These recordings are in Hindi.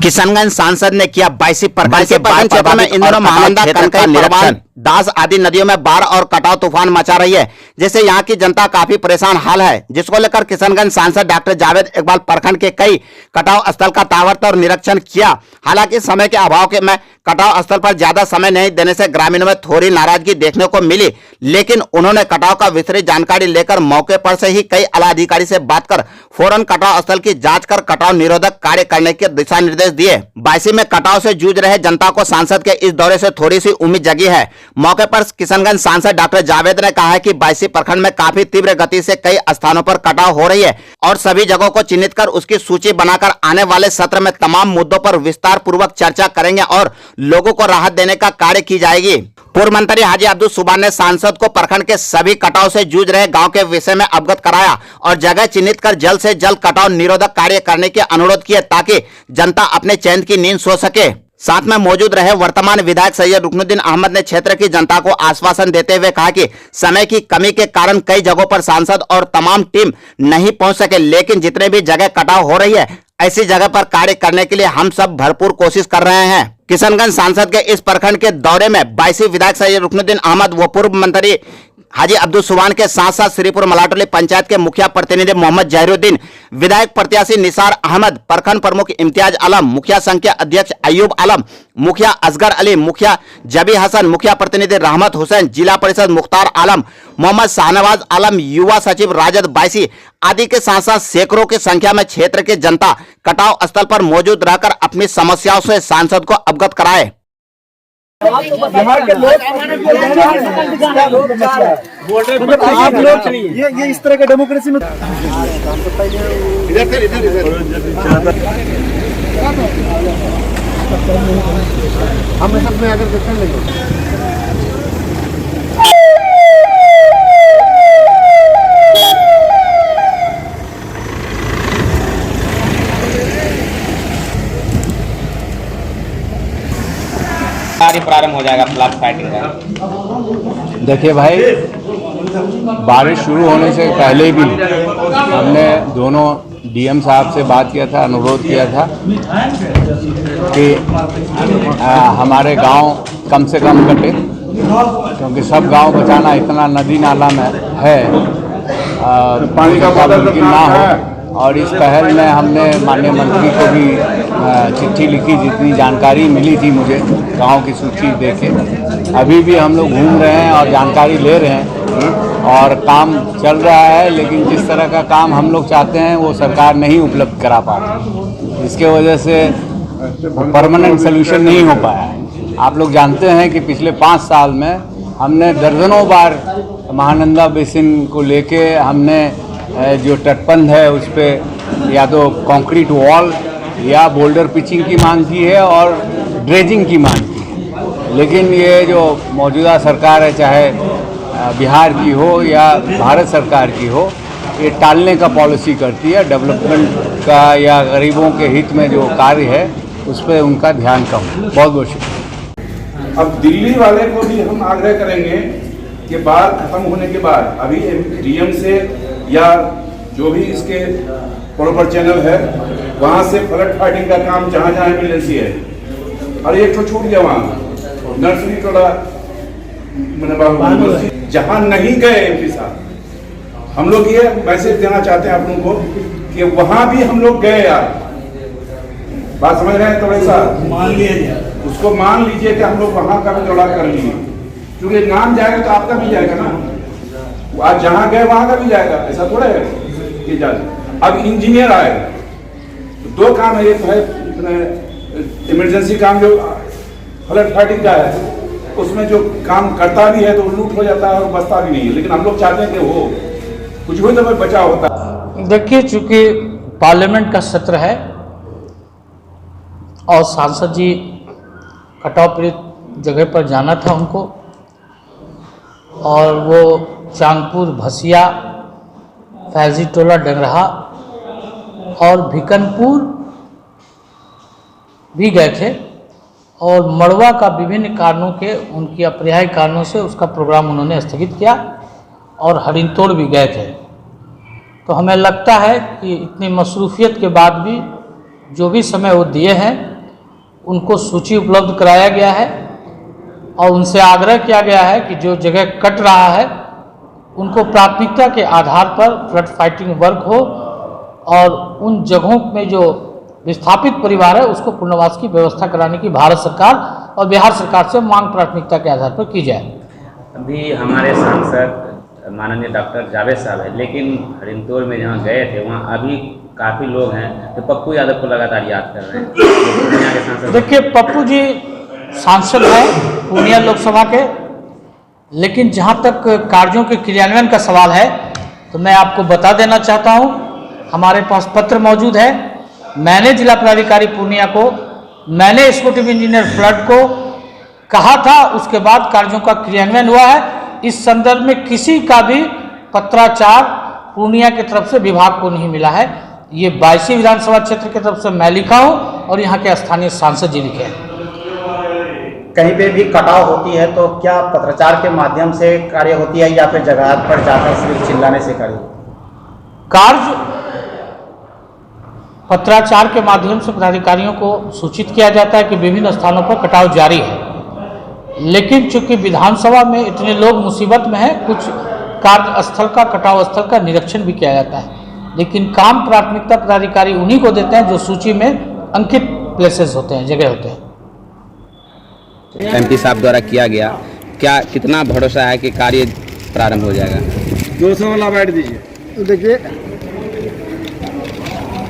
किशनगंज सांसद ने किया 22 प्रखंड के क्षेत्र में इन दोनों महानंदा, कनकई, परवान, दास आदि नदियों में बाढ़ और कटाव तूफान मचा रही है, जिससे यहाँ की जनता काफी परेशान हाल है। जिसको लेकर किशनगंज सांसद डॉक्टर जावेद इकबाल प्रखंड के कई कटाव स्थल का ताबड़तोड़ निरीक्षण किया। हालांकि समय के अभाव के में कटाव स्थल पर ज्यादा समय नहीं देने से ग्रामीणों में थोड़ी नाराजगी देखने को मिली, लेकिन उन्होंने कटाव का विस्तृत जानकारी लेकर मौके पर से ही कई आला अधिकारी से बात कर फौरन कटाव स्थल की जांच कर कटाव निरोधक कार्य करने के दिशा निर्देश दिए। 22 में कटाव से जूझ रहे जनता को सांसद के इस दौरे से थोड़ी सी उम्मीद जगी है। मौके पर किशनगंज सांसद डॉक्टर जावेद ने कहा है कि 22 प्रखंड में काफी तीव्र गति से कई स्थानों पर कटाव हो रही है और सभी जगहों को चिन्हित कर उसकी सूची बनाकर आने वाले सत्र में तमाम मुद्दों पर विस्तार पूर्वक चर्चा करेंगे और लोगों को राहत देने का कार्य की जाएगी। पूर्व मंत्री हाजी अब्दुल सुभान ने सांसद को प्रखंड के सभी कटाव से जूझ रहे गांव के विषय में अवगत कराया और जगह चिन्हित कर जल्द से जल्द कटाव निरोधक कार्य करने के अनुरोध किए ताकि जनता अपने चैन की नींद सो सके। साथ में मौजूद रहे वर्तमान विधायक सैयद रुकनुद्दीन अहमद ने क्षेत्र की जनता को आश्वासन देते हुए कहा कि समय की कमी के कारण कई जगहों पर सांसद और तमाम टीम नहीं पहुंच सके, लेकिन जितने भी जगह कटाव हो रही है ऐसी जगह पर कार्य करने के लिए हम सब भरपूर कोशिश कर रहे हैं। किशनगंज सांसद के इस प्रखंड के दौरे में 22 विधायक सैयद रुकनुद्दीन अहमद व पूर्व मंत्री हाजी अब्दुल सुभान के साथ साथ श्रीपुर मलाटोली पंचायत के मुखिया प्रतिनिधि मोहम्मद जहीरुद्दीन, विधायक प्रत्याशी निसार अहमद, प्रखंड प्रमुख इम्तियाज आलम, मुखिया संघ के अध्यक्ष अयूब आलम, मुखिया असगर अली, मुखिया जबी हसन, मुखिया प्रतिनिधि रहमत हुसैन, जिला परिषद मुख्तार आलम, मोहम्मद शाहनवाज आलम, युवा सचिव राजद बायसी आदि के साथ साथ सैकड़ों की संख्या में क्षेत्र के जनता कटाव स्थल पर मौजूद रहकर अपनी समस्याओं से सांसद को अवगत कराए। यहाँ के लोग आप लोग ये इस तरह के डेमोक्रेसी में हम सब में अगर देखने लगे प्रारंभ हो जाएगा फ्लैग फाइटिंग का। देखिए भाई, बारिश शुरू होने से पहले भी हमने दोनों डीएम साहब से बात किया था, अनुरोध किया था कि हमारे गांव कम से कम कटे, क्योंकि सब गांव बचाना इतना नदी नाला में है पानी का मुमकिन ना हो। और इस पहल में हमने माननीय मंत्री को भी चिट्ठी लिखी, जितनी जानकारी मिली थी मुझे गांव की सूची देके। अभी भी हम लोग घूम रहे हैं और जानकारी ले रहे हैं और काम चल रहा है, लेकिन जिस तरह का काम हम लोग चाहते हैं वो सरकार नहीं उपलब्ध करा पा रही। इसके वजह से परमानेंट सोल्यूशन नहीं हो पाया है। आप लोग जानते हैं कि पिछले 5 साल में हमने दर्जनों बार महानंदा बेसिन को लेके हमने जो तटबंध है उस पर या तो कंक्रीट वॉल या बोल्डर पिचिंग की मांग की है और ड्रेजिंग की मांग की है, लेकिन ये जो मौजूदा सरकार है, चाहे बिहार की हो या भारत सरकार की हो, ये टालने का पॉलिसी करती है। डेवलपमेंट का या गरीबों के हित में जो कार्य है उस पर उनका ध्यान कम है। बहुत बहुत शुक्रिया। अब दिल्ली वाले को भी हम आग्रह करेंगे कि बाढ़ खत्म होने के बाद अभी डीएम से या जो भी इसके प्रॉपर चैनल है वहाँ से फ्लड फाइटिंग का काम जहाँ जहाँ इमरजेंसी है, और एक तो छूट गया वहाँ नर्सरी टोला जहाँ नहीं गए एमपी साहब, हम लोग ये मैसेज देना चाहते हैं आप लोगों को कि वहाँ भी हम लोग गए यार। बात समझ रहे हैं? तो वैसा मान लीजिए, उसको मान लीजिए कि हम लोग वहाँ का भी दौरा कर लिए, क्योंकि नाम जाएगा तो आपका भी जाएगा ना, आज जहाँ गए वहाँ का भी जाएगा, ऐसा थोड़ा है कि अब इंजीनियर आएगा तो 2 काम है। एक है इमरजेंसी काम जो फ्लड फाइटिंग का है, उसमें जो काम करता भी है तो लूट हो जाता है और बचता भी नहीं है, लेकिन हम लोग चाहते हैं कि वो कुछ हो तो बचाव होता है। देखिए, चूंकि पार्लियामेंट का सत्र है और सांसद जी कटाव पीड़ित जगह पर जाना था उनको, और वो चांदपुर, भसिया, फैजी टोला, डंगरहा और भिकनपुर भी गए थे, और मड़वा का विभिन्न कारणों के उनकी अपरिहार्य कारणों से उसका प्रोग्राम उन्होंने स्थगित किया, और हरिणतोड़ भी गए थे। तो हमें लगता है कि इतनी मसरूफियत के बाद भी जो भी समय वो दिए हैं उनको सूची उपलब्ध कराया गया है और उनसे आग्रह किया गया है कि जो जगह कट रहा है उनको प्राथमिकता के आधार पर फ्लड फाइटिंग वर्क हो और उन जगहों में जो विस्थापित परिवार है उसको पुनर्वास की व्यवस्था कराने की भारत सरकार और बिहार सरकार से मांग प्राथमिकता के आधार पर की जाए। अभी हमारे सांसद माननीय डॉक्टर जावेद साहब है, लेकिन हरिंदौर में जहाँ गए थे वहाँ अभी काफ़ी लोग हैं जो पप्पू यादव को लगातार याद कर रहे हैं। पूर्णिया के सांसद देखिए, पप्पू जी सांसद हैं पूर्णिया लोकसभा के, लेकिन जहाँ तक कार्यों के क्रियान्वयन का सवाल है तो मैं आपको बता देना चाहता हूँ, हमारे पास पत्र मौजूद है। मैंने जिला पदाधिकारी पूर्णिया को, मैंने एक्जीक्यूटिव इंजीनियर फ्लड को कहा था, उसके बाद कार्यों का क्रियान्वयन हुआ है। इस संदर्भ में किसी का भी पत्राचार पूर्णिया की तरफ से विभाग को नहीं मिला है। ये 22 विधानसभा क्षेत्र की तरफ से मैं लिखा हूँ और यहाँ के स्थानीय सांसद जी लिखे हैं। कहीं पे भी कटाव होती है तो क्या पत्राचार के माध्यम से कार्य होती है या फिर जगह पर जाकर सिर्फ चिल्लाने से कार्य? कार्य पत्राचार के माध्यम से पदाधिकारियों को सूचित किया जाता है कि विभिन्न स्थानों पर कटाव जारी है, लेकिन चूंकि विधानसभा में इतने लोग मुसीबत में हैं, कुछ कार्यस्थल का कटाव स्थल का निरीक्षण भी किया जाता है, लेकिन काम प्राथमिकता पदाधिकारी उन्हीं को देते हैं जो सूची में अंकित प्लेसेस होते हैं, जगह होते हैं। एमपी साहब द्वारा किया गया, क्या कितना भरोसा है कि कार्य प्रारंभ हो जाएगा? 200 वाला बैठ दीजिए। देखिए,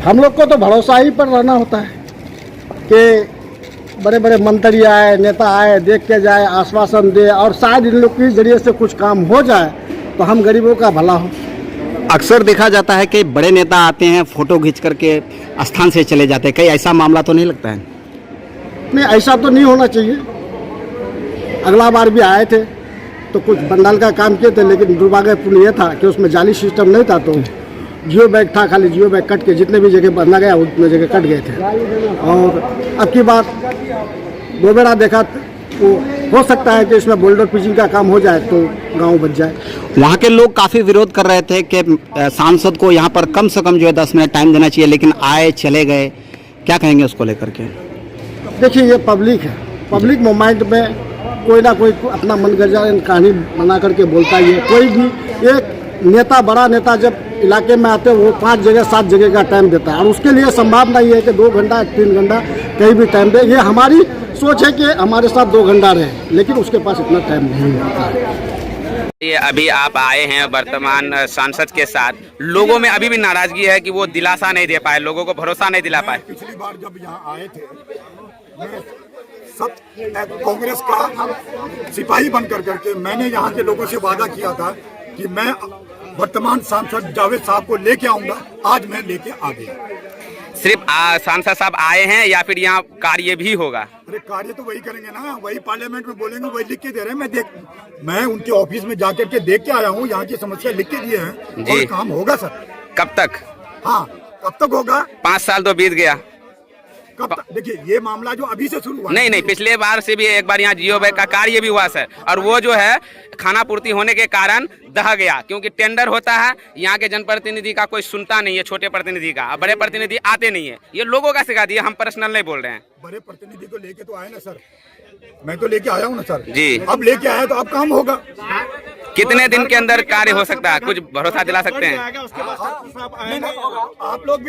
हम लोग को तो भरोसा ही पर रहना होता है कि बड़े बड़े मंत्री आए, नेता आए, देख के जाए, आश्वासन दे और शायद इन लोग के जरिए से कुछ काम हो जाए तो हम गरीबों का भला हो। अक्सर देखा जाता है कि बड़े नेता आते हैं, फोटो खींच करके स्थान से चले जाते हैं, कहीं ऐसा मामला तो नहीं लगता है? नहीं, ऐसा तो नहीं होना चाहिए। अगला बार भी आए थे तो कुछ बंडाल का काम किए थे, लेकिन दुर्भाग्यपूर्ण ये था कि उसमें जाली सिस्टम नहीं था, तो जियो बैग था, खाली जियो बैग कट के जितने भी जगह बना गया उतने जगह कट गए थे। और अब की बात दो बेड़ा देखा तो हो सकता है कि इसमें बोल्डर पिचिंग का काम हो जाए तो गांव बच जाए। वहाँ के लोग काफ़ी विरोध कर रहे थे कि सांसद को यहाँ पर कम से कम जो है 10 मिनट टाइम देना चाहिए, लेकिन आए चले गए, क्या कहेंगे उसको लेकर के? देखिए, ये पब्लिक है, पब्लिक मोमेंट में कोई ना कोई अपना मनगढ़ंत कहानी बना करके बोलता ही है। कोई भी एक नेता, बड़ा नेता जब इलाके में आते हैं वो 5 जगह 7 जगह का टाइम देता है और उसके लिए संभव नहीं है कि 2 घंटा 3 घंटा कहीं भी टाइम दे। ये हमारी सोच है कि हमारे साथ 2 घंटा रहे, लेकिन उसके पास इतना टाइम नहीं होता है। ये अभी आप आए हैं वर्तमान सांसद के साथ, लोगों में अभी भी नाराजगी है कि वो दिलासा नहीं दे पाए, लोगों को भरोसा नहीं दिला पाए। पिछली बार जब यहाँ आए थे मैं सब कांग्रेस का सिपाही बनकर करके मैंने यहाँ के लोगों से वादा किया था कि मैं वर्तमान सांसद जावेद साहब को लेके आऊंगा। आज मैं लेके आ गया। सिर्फ सांसद साहब आए हैं या फिर यहाँ कार्य भी होगा? अरे कार्य तो वही करेंगे ना, वही पार्लियामेंट में बोलेंगे, वही लिख के दे रहे हैं। मैं उनके ऑफिस में जाकर के देख के आया हूँ, यहाँ की समस्या लिख के दिए हैं और काम होगा सर। कब तक? हाँ, कब तक होगा? 5 साल तो बीत गया। कब तक? देखिए, ये मामला जो अभी से शुरू हुआ नहीं, पिछले बार से भी एक बार यहाँ जियो बैग का कार्य भी हुआ सर, और वो जो है खाना पूर्ति होने के कारण दह गया, क्योंकि टेंडर होता है, यहाँ के जनप्रतिनिधि का कोई सुनता नहीं है, छोटे प्रतिनिधि का, बड़े प्रतिनिधि आते नहीं है। ये लोगों का शिकायत है, हम पर्सनल नहीं बोल रहे हैं। बड़े प्रतिनिधि को लेके तो आए ना सर, मैं तो लेके आया हूँ ना सर जी। अब लेके आया तो अब काम होगा। कितने दिन के अंदर कार्य हो सकता है, कुछ भरोसा दिला सकते हैं? आप लोग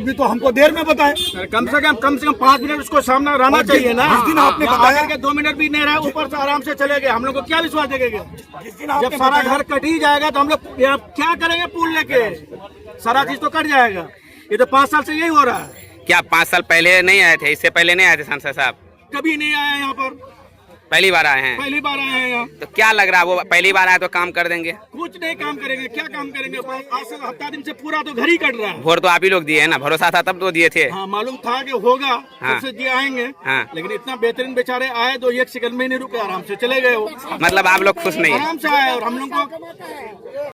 भी तो हमको देर में बताएं। कम से कम 5 मिनट उसको सामने रहना चाहिए ना। जिस दिन आपने बताया कि 2 मिनट भी नहीं रहे, ऊपर से आराम से चले गए, हम लोग को क्या विश्वास देंगे? जिस दिन आपने जब सारा घर कट ही जाएगा तो हम लोग क्या करेंगे? पुल लेके सारा चीज तो कट जाएगा। ये तो 5 साल से यही हो रहा है। क्या 5 साल पहले नहीं आए थे? इससे पहले नहीं आए थे सांसद साहब? कभी नहीं आया यहाँ पर, पहली बार आए हैं। पहली बार आए हैं यहाँ। तो क्या लग रहा है, वो पहली बार आए तो काम कर देंगे? कुछ नहीं काम करेंगे, क्या काम करेंगे? आज से हफ्ता दिन से पूरा तो घर ही कट रहा है। वोट तो आप ही लोग दिए हैं ना, भरोसा था तब तो दिए थे। हाँ, मालूम था कि होगा, हाँ। सबसे जी आएंगे, हाँ। लेकिन इतना बेहतरीन बेचारे आए तो 1 सेकंड में नहीं रुके, आराम से चले गए। मतलब आप लोग खुश नहीं है? आराम से आए और हम लोग को